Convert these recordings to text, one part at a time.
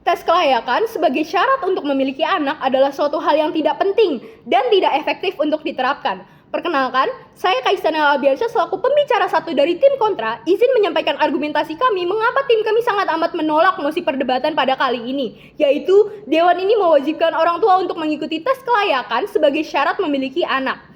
Tes kelayakan sebagai syarat untuk memiliki anak adalah suatu hal yang tidak penting dan tidak efektif untuk diterapkan. Perkenalkan, saya Kaisana Albiansyah selaku pembicara satu dari tim kontra, izin menyampaikan argumentasi kami mengapa tim kami sangat amat menolak mosi perdebatan pada kali ini, yaitu Dewan ini mewajibkan orang tua untuk mengikuti tes kelayakan sebagai syarat memiliki anak.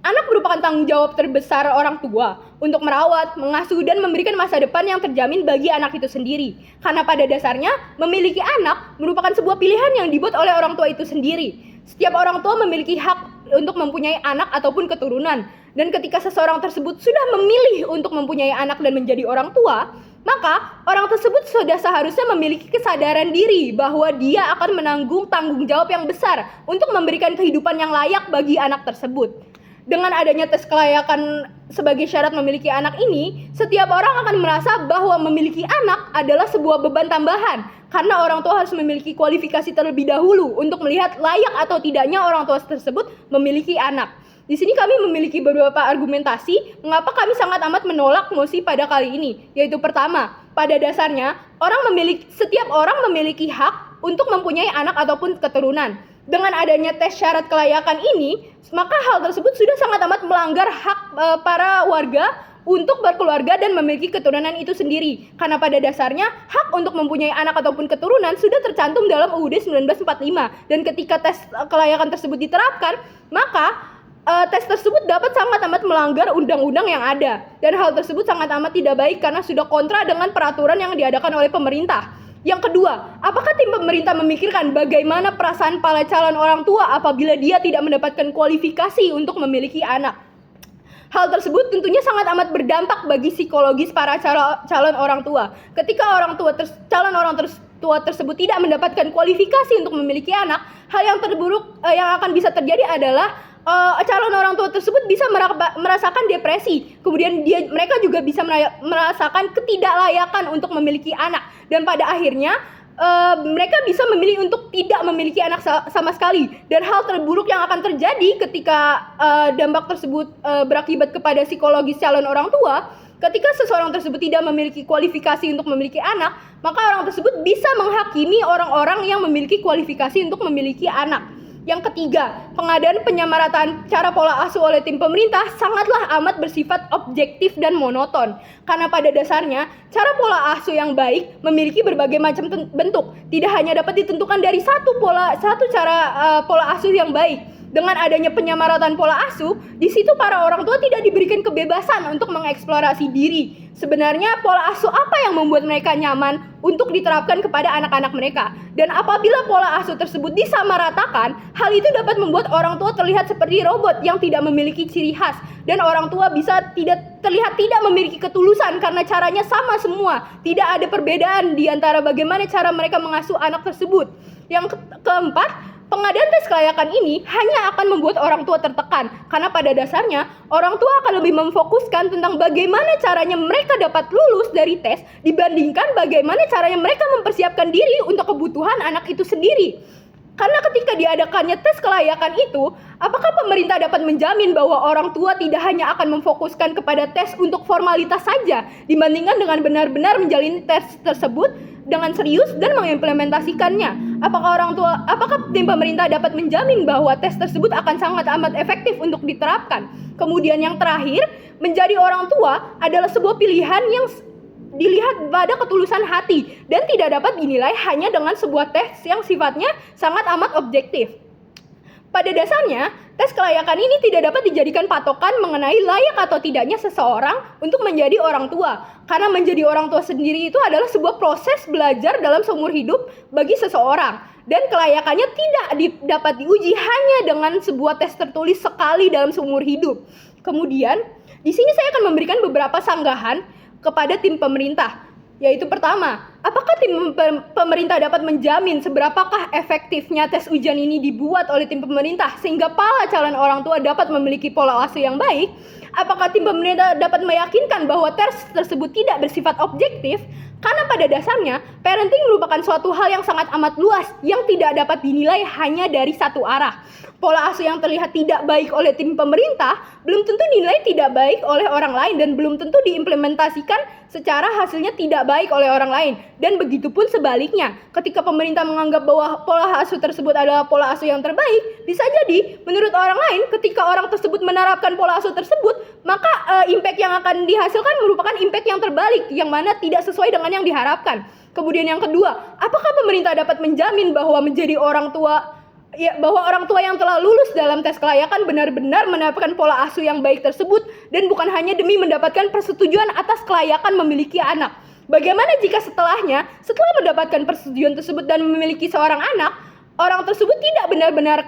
Anak merupakan tanggung jawab terbesar orang tua untuk merawat, mengasuh, dan memberikan masa depan yang terjamin bagi anak itu sendiri. Karena pada dasarnya, memiliki anak merupakan sebuah pilihan yang dibuat oleh orang tua itu sendiri. Setiap orang tua memiliki hak untuk mempunyai anak ataupun keturunan. Dan ketika seseorang tersebut sudah memilih untuk mempunyai anak dan menjadi orang tua, maka orang tersebut sudah seharusnya memiliki kesadaran diri bahwa dia akan menanggung tanggung jawab yang besar untuk memberikan kehidupan yang layak bagi anak tersebut. Dengan adanya tes kelayakan sebagai syarat memiliki anak ini, setiap orang akan merasa bahwa memiliki anak adalah sebuah beban tambahan karena orang tua harus memiliki kualifikasi terlebih dahulu untuk melihat layak atau tidaknya orang tua tersebut memiliki anak. Di sini kami memiliki beberapa argumentasi mengapa kami sangat amat menolak mosi pada kali ini, yaitu pertama, pada dasarnya setiap orang memiliki hak untuk mempunyai anak ataupun keturunan. Dengan adanya tes syarat kelayakan ini, maka hal tersebut sudah sangat amat melanggar hak para warga untuk berkeluarga dan memiliki keturunan itu sendiri. Karena pada dasarnya, hak untuk mempunyai anak ataupun keturunan sudah tercantum dalam UUD 1945. Dan ketika tes kelayakan tersebut diterapkan, maka tes tersebut dapat sangat amat melanggar undang-undang yang ada. Dan hal tersebut sangat amat tidak baik karena sudah kontra dengan peraturan yang diadakan oleh pemerintah. Yang kedua, apakah tim pemerintah memikirkan bagaimana perasaan para calon orang tua apabila dia tidak mendapatkan kualifikasi untuk memiliki anak? Hal tersebut tentunya sangat amat berdampak bagi psikologis para calon orang tua. Ketika calon orang tua tersebut tidak mendapatkan kualifikasi untuk memiliki anak, hal yang terburuk yang akan bisa terjadi adalah calon orang tua tersebut bisa merasakan depresi. Kemudian mereka juga bisa merasakan ketidaklayakan untuk memiliki anak. Dan pada akhirnya mereka bisa memilih untuk tidak memiliki anak sama sekali. Dan hal terburuk yang akan terjadi ketika dampak tersebut berakibat kepada psikologis calon orang tua, ketika seseorang tersebut tidak memiliki kualifikasi untuk memiliki anak, maka orang tersebut bisa menghakimi orang-orang yang memiliki kualifikasi untuk memiliki anak. Yang ketiga, pengadaan penyamarataan cara pola asuh oleh tim pemerintah sangatlah amat bersifat objektif dan monoton. Karena pada dasarnya, cara pola asuh yang baik memiliki berbagai macam bentuk. Tidak hanya dapat ditentukan dari satu cara pola asuh yang baik. Dengan adanya penyamarataan pola asuh, di situ para orang tua tidak diberikan kebebasan untuk mengeksplorasi diri. Sebenarnya pola asuh apa yang membuat mereka nyaman untuk diterapkan kepada anak-anak mereka? Dan apabila pola asuh tersebut disamaratakan, hal itu dapat membuat orang tua terlihat seperti robot yang tidak memiliki ciri khas. Dan orang tua bisa terlihat tidak memiliki ketulusan karena caranya sama semua. Tidak ada perbedaan di antara bagaimana cara mereka mengasuh anak tersebut. Yang keempat, pengadaan tes kelayakan ini hanya akan membuat orang tua tertekan karena pada dasarnya orang tua akan lebih memfokuskan tentang bagaimana caranya mereka dapat lulus dari tes dibandingkan bagaimana caranya mereka mempersiapkan diri untuk kebutuhan anak itu sendiri. Karena ketika diadakannya tes kelayakan itu, apakah pemerintah dapat menjamin bahwa orang tua tidak hanya akan memfokuskan kepada tes untuk formalitas saja dibandingkan dengan benar-benar menjalani tes tersebut dengan serius dan mengimplementasikannya? Apakah tim pemerintah dapat menjamin bahwa tes tersebut akan sangat amat efektif untuk diterapkan? Kemudian yang terakhir, menjadi orang tua adalah sebuah pilihan yang dilihat pada ketulusan hati dan tidak dapat dinilai hanya dengan sebuah tes yang sifatnya sangat amat objektif. Pada dasarnya, tes kelayakan ini tidak dapat dijadikan patokan mengenai layak atau tidaknya seseorang untuk menjadi orang tua. Karena menjadi orang tua sendiri itu adalah sebuah proses belajar dalam seumur hidup bagi seseorang. Dan kelayakannya tidak dapat diuji hanya dengan sebuah tes tertulis sekali dalam seumur hidup. Kemudian, di sini saya akan memberikan beberapa sanggahan kepada tim pemerintah. Yaitu pertama, apakah tim pemerintah dapat menjamin seberapakah efektifnya tes ujian ini dibuat oleh tim pemerintah sehingga para calon orang tua dapat memiliki pola asuh yang baik? Apakah tim pemerintah dapat meyakinkan bahwa tes tersebut tidak bersifat objektif? Karena pada dasarnya, parenting merupakan suatu hal yang sangat amat luas yang tidak dapat dinilai hanya dari satu arah. Pola asuh yang terlihat tidak baik oleh tim pemerintah belum tentu dinilai tidak baik oleh orang lain dan belum tentu diimplementasikan secara hasilnya tidak baik oleh orang lain. Dan begitupun sebaliknya, ketika pemerintah menganggap bahwa pola asuh tersebut adalah pola asuh yang terbaik, bisa jadi menurut orang lain ketika orang tersebut menerapkan pola asuh tersebut, maka impact yang akan dihasilkan merupakan impact yang terbalik, yang mana tidak sesuai dengan yang diharapkan. Kemudian yang kedua, apakah pemerintah dapat menjamin bahwa menjadi orang tua bahwa orang tua yang telah lulus dalam tes kelayakan benar-benar menerapkan pola asuh yang baik tersebut dan bukan hanya demi mendapatkan persetujuan atas kelayakan memiliki anak? Bagaimana jika setelah mendapatkan persetujuan tersebut dan memiliki seorang anak, orang tersebut tidak benar-benar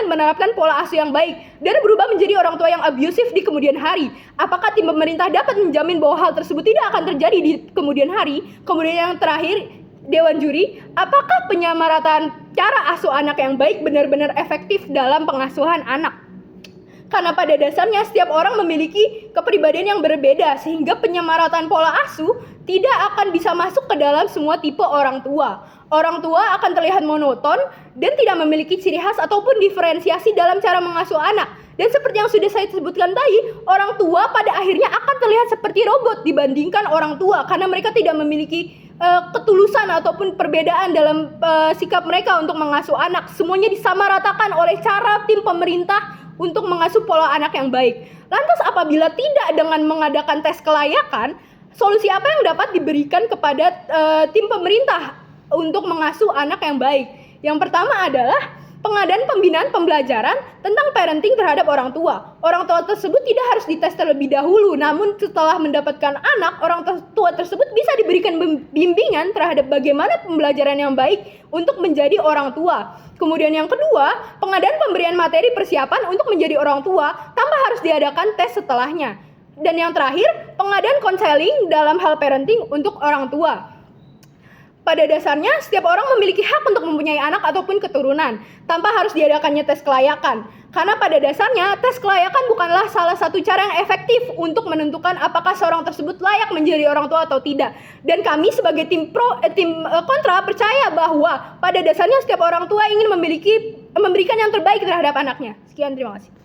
menerapkan pola asuh yang baik dan berubah menjadi orang tua yang abusif di kemudian hari? Apakah tim pemerintah dapat menjamin bahwa hal tersebut tidak akan terjadi di kemudian hari? Kemudian yang terakhir, Dewan Juri, apakah penyamarataan cara asuh anak yang baik benar-benar efektif dalam pengasuhan anak? Karena pada dasarnya setiap orang memiliki kepribadian yang berbeda, sehingga penyamarataan pola asuh tidak akan bisa masuk ke dalam semua tipe orang tua. Orang tua akan terlihat monoton dan tidak memiliki ciri khas ataupun diferensiasi dalam cara mengasuh anak. Dan seperti yang sudah saya sebutkan tadi, orang tua pada akhirnya akan terlihat seperti robot dibandingkan orang tua karena mereka tidak memiliki ketulusan ataupun perbedaan dalam sikap mereka untuk mengasuh anak. Semuanya disamaratakan oleh cara tim pemerintah untuk mengasuh pola anak yang baik. Lantas apabila tidak dengan mengadakan tes kelayakan, solusi apa yang dapat diberikan kepada tim pemerintah untuk mengasuh anak yang baik? Yang pertama adalah pengadaan pembinaan pembelajaran tentang parenting terhadap orang tua. Orang tua tersebut tidak harus dites terlebih dahulu, namun setelah mendapatkan anak, orang tua tersebut bisa diberikan bimbingan terhadap bagaimana pembelajaran yang baik untuk menjadi orang tua. Kemudian yang kedua, pengadaan pemberian materi persiapan untuk menjadi orang tua tanpa harus diadakan tes setelahnya. Dan yang terakhir, pengadaan konseling dalam hal parenting untuk orang tua. Pada dasarnya, setiap orang memiliki hak untuk mempunyai anak ataupun keturunan, tanpa harus diadakannya tes kelayakan. Karena pada dasarnya, tes kelayakan bukanlah salah satu cara yang efektif untuk menentukan apakah seorang tersebut layak menjadi orang tua atau tidak. Dan kami sebagai tim kontra percaya bahwa pada dasarnya setiap orang tua ingin memberikan yang terbaik terhadap anaknya. Sekian, terima kasih.